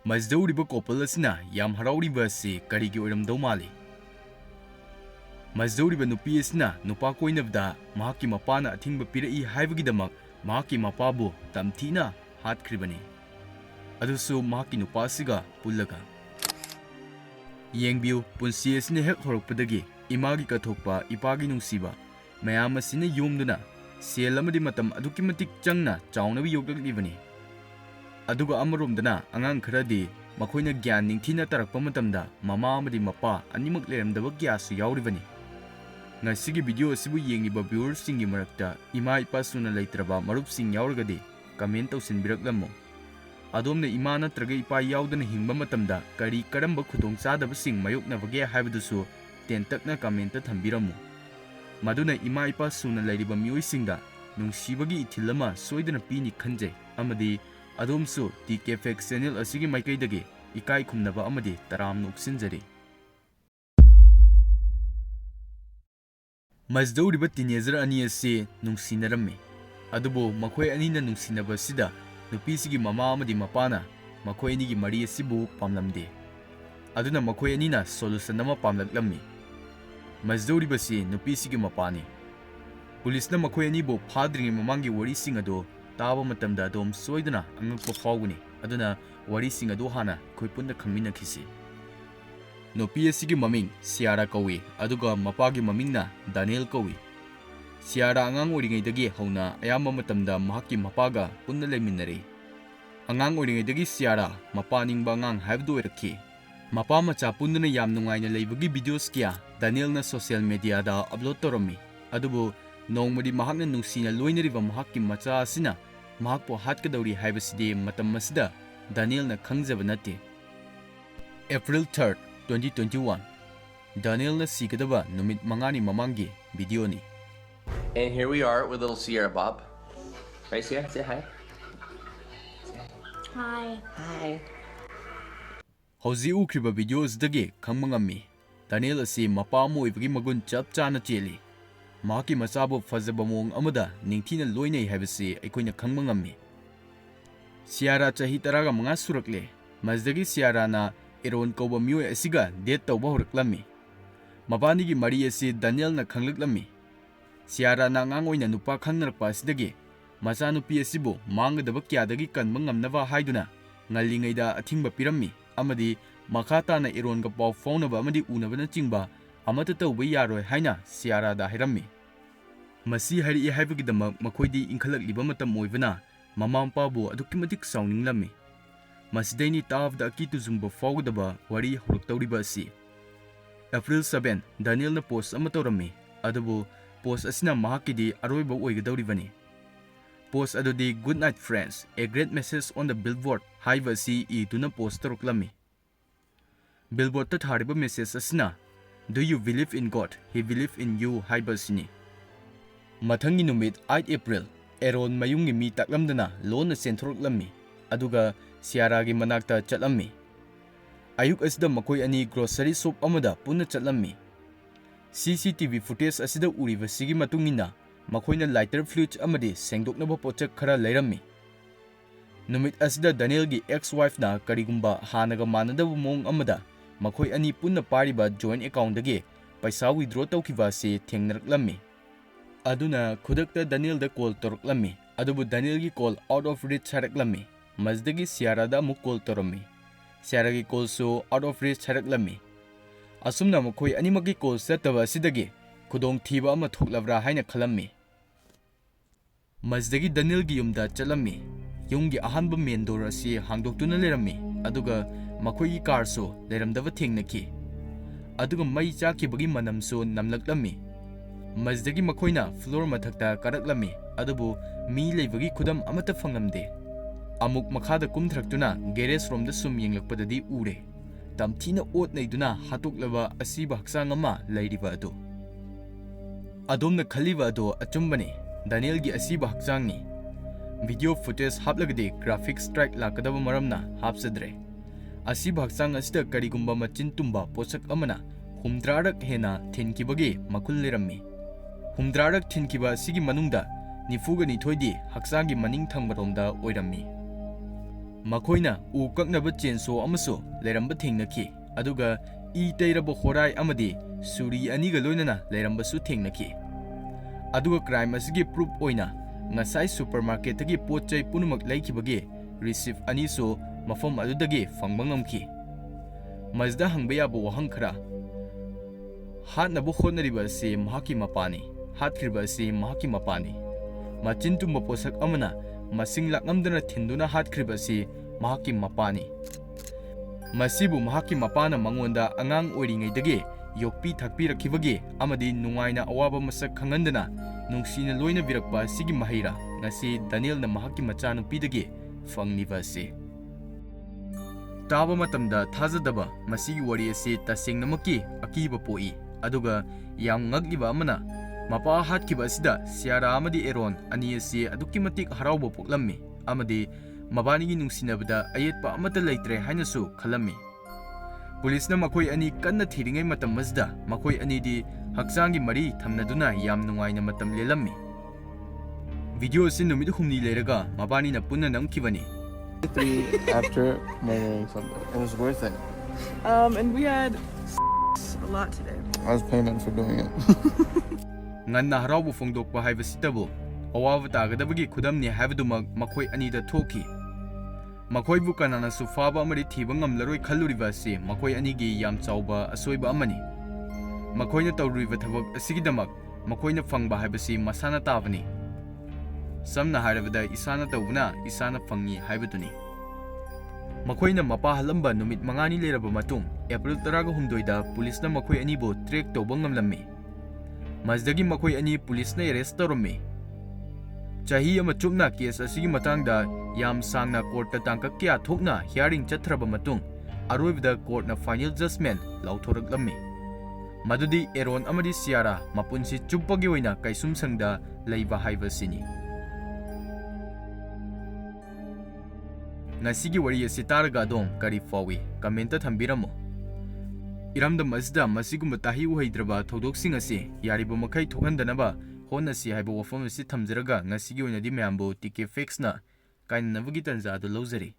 Mazdaudiba couple asina yam harauriba asi karigi oiramdau mali. Mazdaudiba nupi asina nupa koinabada mahaki mapana athingba pirak haibagidamak mahaki mapabu tamthina hatkhibani. Adusu mahaki nupa asiga pullaga. Yengbiu punsi asina hek horokpadagi imagi kathokpa ipagi nungsiba mayam asina yomduna sel amadi matam aduki matik changna chawnabi yogdaklibani. Aduga amaromdana angang kharadi makoina gyan ningthina tarakpa matamda mama amadi mapa animak leramdaba gyasu yauribani. Ngasigi video asibu yengiba viewers singi marakta ima ipa suna leitraba marup sing yauragadi comment tausinbiraklammo. Adomna ima natraga ipa yaudana hingba matamda kari karamba khudong chadaba sing mayoknabage haibadusu tentakna comment ta thambiramu. Maduna ima ipa suna leiriba mioi singda nungsibagi ithil ama soidana pini khanjai amadi Adomsu TKFX channel asigi maikaidagi ikai khumnaba amadi taramna uksinjari. Mazdaudiba teenager ani asi nungsinarami. Adubu makhoi anina nungsinaba sida nupisigi mama amadi mapana makhoi anigi mari asibu pamlamde. Aduna makhoi anina solution ama pamlaklammi. Mazdaudiba si nupisigi mapani. Pulisna makhoi anibu phadringi mamangi wari sing ado taba matamda adom soidana angakpa phawgani aduna wari sing ado hana khoipunna khangminakhisi. Nupi asigi maming Siara kawi aduga mapagi mamingna Daniel kawi. Siara angang oringaidagi hauna ayamba matamda mahaki mapaga punna leiminari. Angang oringaidagi Siara mapaningba angang haibdu oirakhi. Mapa macha punnana yam nungaina leibagi videos kya Daniel na social media da upload torami. Adubu nongmadi mahakna nungsina loinariba mahaki macha asina mahakpo hatkadauri haibasidi matam masida Daniel na khangjaba nate. April 3rd 2021 Daniel na sikadaba numit mangani mamangi video ni. And here we are with little Sierra Bob. Right, Sierra? Say hi. Hi. Hi. Hauzi ukriba videos dagi khangmangami. Daniel asi mapa moibagi magun chap chana cheli. Mahaki machabu fazaba mong amada ningthina loinai haibasi aikoina khangmangami. Sierra chahi taraga manga surakle. Mazdagi Sierra na Iron kauba mioi asiga date tauba horaklami. Mabanigi mari asi Daniel na khanglaklami. Sierra na ngang oina nupa khangnarakpa asidagi macha nupi asibu mangadaba kyadagi kanba ngamnaba haiduna ngallingaida athingba pirammi amadi makhata na Iron ga paw faunaba amadi unabana chingba amata tauba yaroi haina Sierra da hairammi. Masi hari haibagidamak makhoidi inkhalakliba matam oibana mama mapabu adukimatik sauninglammi. Masidaini tavda akitu zumba fawdaba wari horoktauriba asi. April 7 Daniel na post ama tawrami adubu post asina mahakidi aroiba oigadauribani. Post adudi good night friends a great message on the billboard haiba asi ituna post taroklami. Billboard ta thariba message asina do you believe in God he believe in you haiba asini. Mathangi numit 8 April Eron mayungi mi taklamdana lona senthoroklami aduga Sierra gi manakta chatlammi. Ayuk asida makoi ani grocery shop amada punna chatlammi. CCTV footage asida uriba sigi matungina makoina lighter fluid amadi sengdoknaba pochak khara leirammi. Numit asida Daniel gi ex-wife na karigumba hanaga manadaba mong amada makoi ani punna pariba joint account dagi paisa withdraw tawkiba se thengnaraklammi. Aduna khudakta Daniel da call toroklammi. Adubu Daniel gi call out of reach haraklammi. Mazdagi Sierra da amuk call torami. Sierra gi call so out of reach haraklami. Asumna makhoi animagi call setaba asidagi khudong thiba ama thoklabra haina khalammi. Mazdagi Daniel gi yumda chalammi. Yumgi ahanba main door asi hangdoktuna lerammi. Aduga makhoi gi car so leramdaba thengnaki. Aduga mai chakibagi manam so namlaklammi. Mazdagi makhoina floor mathakta karaklami. Adubu mi leibagi khudam amata phanglamde. Amuk makhada kumthraktuna garage room da sum yenglakpadadi ure. Tamthina ot naiduna hatoklaba asiba haksang ama leiriba ado. Adomna khaliba ado achumbani Daniel gi asiba haksang ni. Video footage haplagadi graphic strike lakadaba maramna hapsadre. Asiba haksang asida karigumba machin tumba posak amana humdrarak hena thinkibagi makul lerammi. Humdrarak thinkiba sigi manungda nifuga nithoidi haksangi maning thangbaromda oirammi. Makoina u kaknaba chenso amaso leramba thengnaki aduga I teiraba horai amadi suri aniga loinana leramba su thengnaki aduga crime asigi proof oina ngasai supermarket tagi potchai punumak laikibagi receipt ani so mafam adudagi fangba ngamki mazda hangba yaba wahang khara hatnabu hotnariba asi mahaki mapani hatkhibagi asi mahaki mapani machin tumba posak amana masing lakngamdana thinduna hatkhibagi asi mahaki mapani masibu mahaki mapana mangonda angang oiringaidagi yokpi thakpi rakhibagi amadi nungaina awaba masak khangandana nungsina loina birakpa sigi mahaira ngasi Daniel na mahaki macha nupidagi fangniba asi taba matamda thazadaba masigi wari asi tasengnamaki akiba poi aduga yam ngagliba amana mapa hatkiba asida siara amadi eron ani asi aduki matik harauba poklammi amadi mabanigi nungsinabada ayetpa amata leitre hainasu khalami Police na makoi ani kanna thiringai matam masda makoi ani di haksangi mari thamnaduna yam nungaina matam lelammi video sin numid humni leiraga mabani na punna namkibani 3 after murdering somebody. It was worth it. And we had a lot today. I was payment for doing it. nganna haraubu fongdokpa haibasitabu awawa tagadabagi khudamni haibadumag makoi ani da thoki makoi bu kanana su faba amari thiba ngamlaroi khalluriba asi makoi ani gi yam chauba asoiba amani makoina tawriba thabak asigidamak makoina fangba haibasi masana tabani samna harabada isana tawbuna isana fangi haibaduni makoina mapa halamba numit mangani leraba matung April 13 da police na makoi ani bo track tawba ngamlammi mazdagi makoi ani police na arrest tawrammi chahi ama chupna case asigi matangda yam sangna court ta tangka kya thokna hearing chathraba matung aroibda court na final judgment lauthoraklammi madudi eron amadi siara mapunsi chuppagi oina kaisum sangda leiba haiba sini ngasigi wari asi taraga dong kari fawi comment thambiramo iramda masda masigumba tahi uhaidraba thodoksing asi yariba makai thokandanaba hona si haiba wafam asi thamjaraga ngasigi oina di mayambo tike fix na kain navagi tanza do lozari